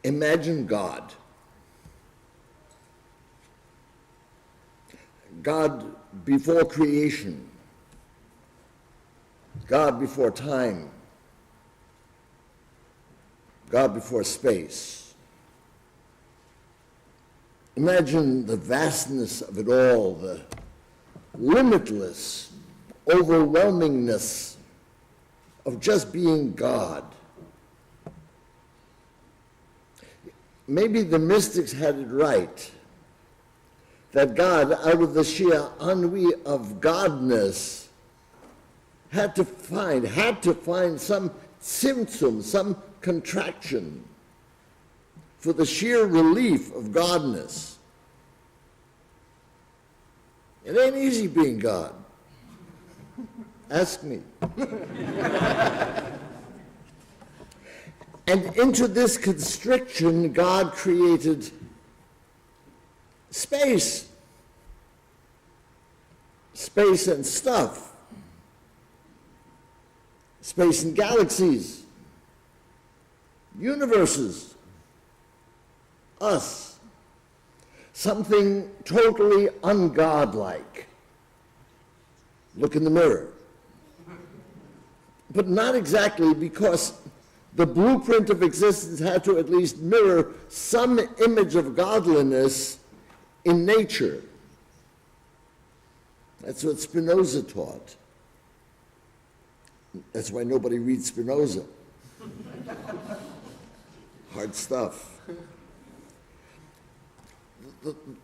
Imagine God. God before creation. God before time. God before space. Imagine the vastness of it all, the limitless overwhelmingness of just being God. Maybe the mystics had it right, that God, out of the sheer ennui of godness, had to find some symptom, some contraction for the sheer relief of godness. It ain't easy being God. Ask me. And into this constriction, God created space. Space and stuff. Space and galaxies. Universes. Us. Something totally ungodlike. Look in the mirror. But not exactly, because the blueprint of existence had to at least mirror some image of godliness in nature. That's what Spinoza taught. That's why nobody reads Spinoza. Hard stuff.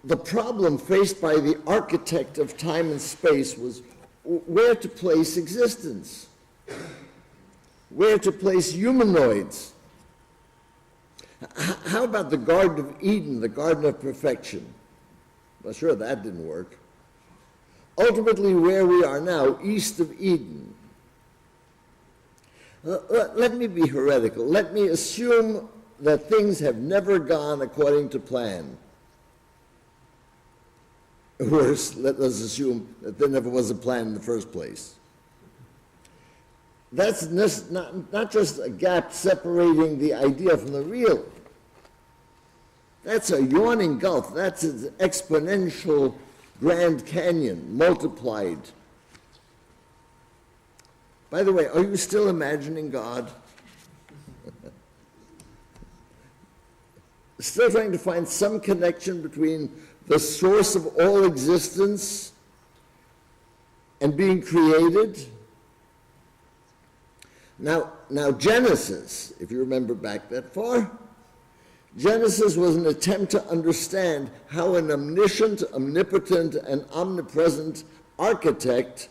The problem faced by the architect of time and space was where to place existence. Where to place humanoids. How about the Garden of Eden, the Garden of Perfection? Well, sure, that didn't work. Ultimately, where we are now, east of Eden. Let me be heretical. Let me assume that things have never gone according to plan. Worse, let us assume that there never was a plan in the first place. That's not just a gap separating the idea from the real. That's a yawning gulf. That's an exponential Grand Canyon multiplied. By the way, are you still imagining God? Still trying to find some connection between the source of all existence and being created? Now Genesis, if you remember back that far, Genesis was an attempt to understand how an omniscient, omnipotent, and omnipresent architect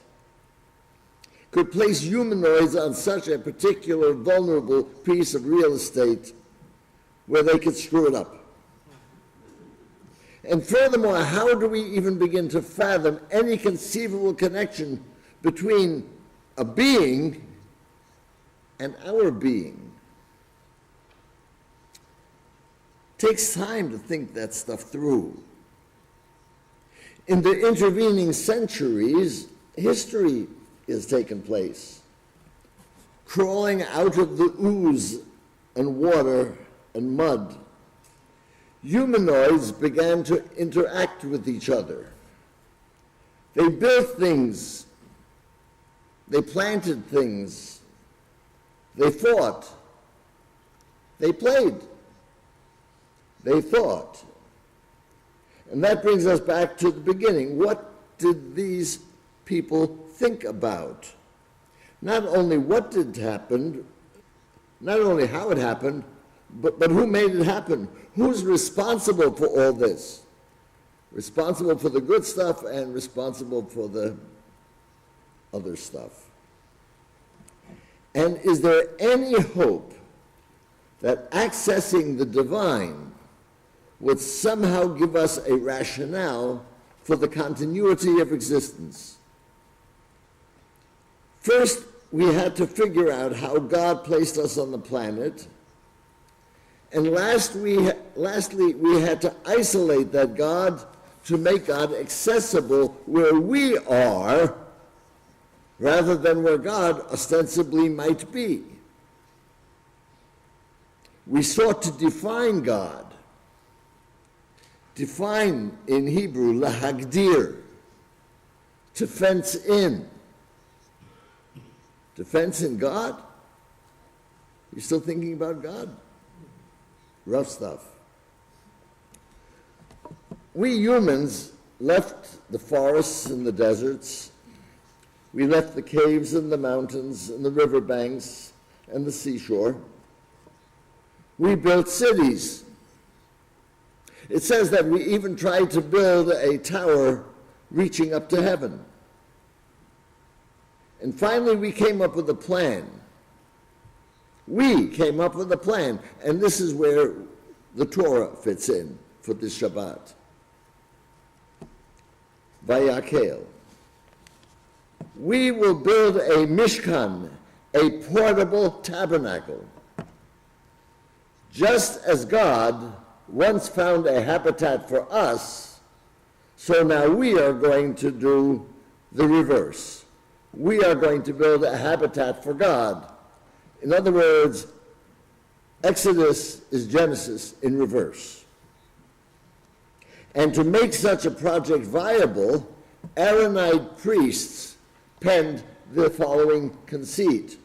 could place humanoids on such a particular vulnerable piece of real estate where they could screw it up. And furthermore, how do we even begin to fathom any conceivable connection between a being and our being? Takes time to think that stuff through. In the intervening centuries, history has taken place. Crawling out of the ooze and water and mud, humanoids began to interact with each other. They built things. They planted things. They fought. They played. They thought. And that brings us back to the beginning. What did these people think about? Not only what did happen, not only how it happened, but who made it happen? Who's responsible for all this? Responsible for the good stuff and responsible for the other stuff. And is there any hope that accessing the divine would somehow give us a rationale for the continuity of existence? First, we had to figure out how God placed us on the planet. And lastly, we had to isolate that God to make God accessible where we are, rather than where God ostensibly might be. We sought to define God. Define in Hebrew, lahagdir, to fence in. To fence in God? You still thinking about God? Rough stuff. We humans left the forests and the deserts. We left the caves and the mountains and the riverbanks and the seashore. We built cities. It says that we even tried to build a tower reaching up to heaven. And finally, we came up with a plan. We came up with a plan, and this is where the Torah fits in for this Shabbat. Vayakel. We will build a mishkan, a portable tabernacle. Just as God once found a habitat for us, so now we are going to do the reverse. We are going to build a habitat for God. In other words, Exodus is Genesis in reverse. And to make such a project viable, Aaronite priests penned the following conceit.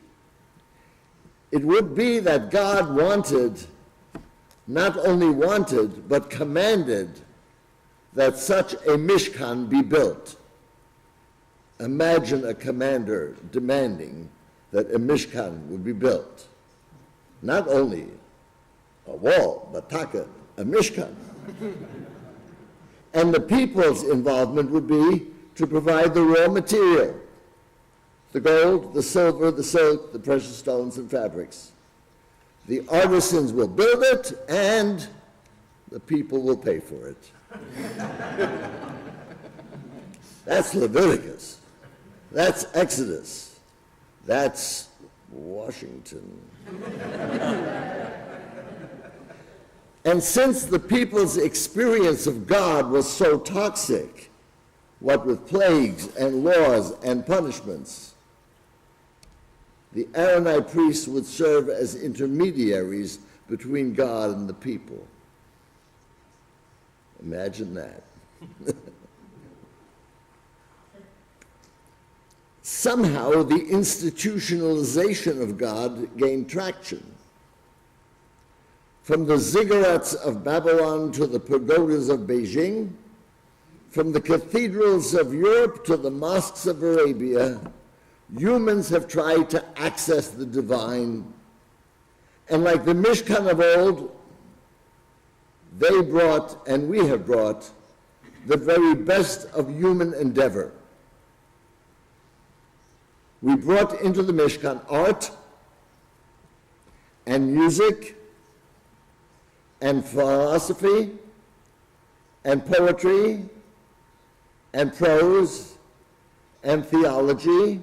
It would be that God wanted, not only wanted, but commanded that such a mishkan be built. Imagine a commander demanding that a mishkan would be built. Not only a wall, but taka, a mishkan. And the people's involvement would be to provide the raw material, the gold, the silver, the silk, the precious stones and fabrics. The artisans will build it, and the people will pay for it. That's Leviticus. That's Exodus. That's Washington. And since the people's experience of God was so toxic, what with plagues and laws and punishments, the Aaronite priests would serve as intermediaries between God and the people. Imagine that. Somehow the institutionalization of God gained traction. From the ziggurats of Babylon to the pagodas of Beijing, from the cathedrals of Europe to the mosques of Arabia, humans have tried to access the divine. And like the Mishkan of old, they brought, and we have brought, the very best of human endeavor. We brought into the Mishkan art and music and philosophy and poetry and prose and theology,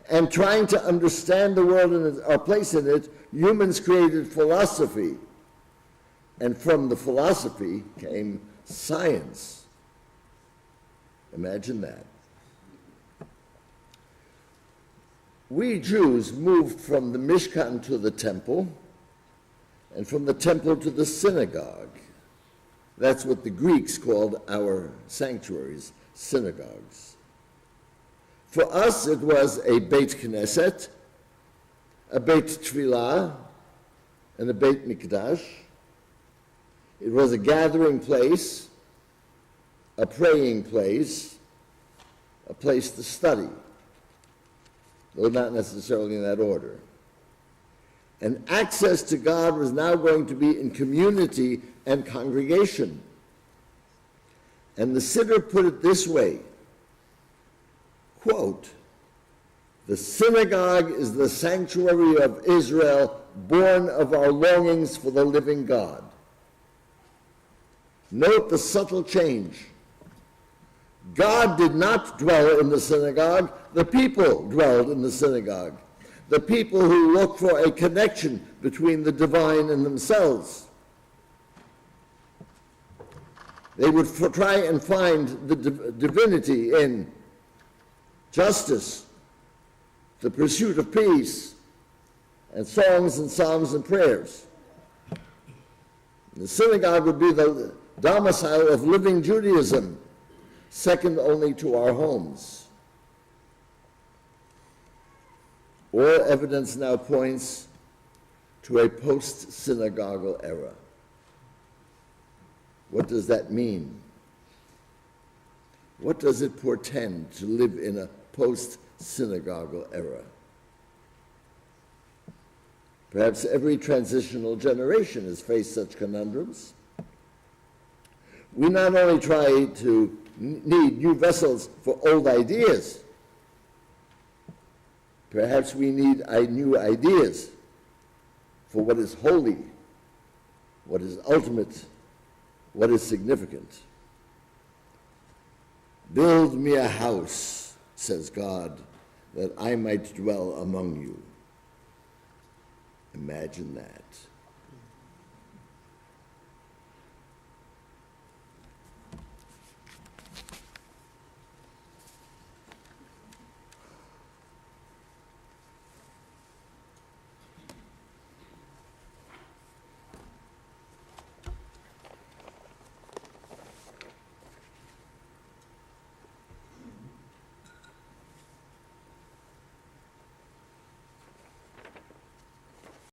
and trying to understand the world and our place in it, humans created philosophy. And from the philosophy came science. Imagine that. We Jews moved from the Mishkan to the temple, and from the temple to the synagogue. That's what the Greeks called our sanctuaries, synagogues. For us, it was a Beit Knesset, a Beit Tfilah, and a Beit Mikdash. It was a gathering place, a praying place, a place to study, though not necessarily in that order. And access to God was now going to be in community and congregation. And the Siddur put it this way, quote, "The synagogue is the sanctuary of Israel, born of our longings for the living God." Note the subtle change. God did not dwell in the synagogue, the people dwelled in the synagogue. The people who look for a connection between the divine and themselves. They would try and find the divinity in justice, the pursuit of peace, and songs and psalms and prayers. The synagogue would be the domicile of living Judaism, second only to our homes. All evidence now points to a post-synagogal era. What does that mean? What does it portend to live in a post-synagogal era? Perhaps every transitional generation has faced such conundrums. We not only try to need new vessels for old ideas, perhaps we need new ideas for what is holy, what is ultimate, what is significant. Build me a house, says God, that I might dwell among you. Imagine that.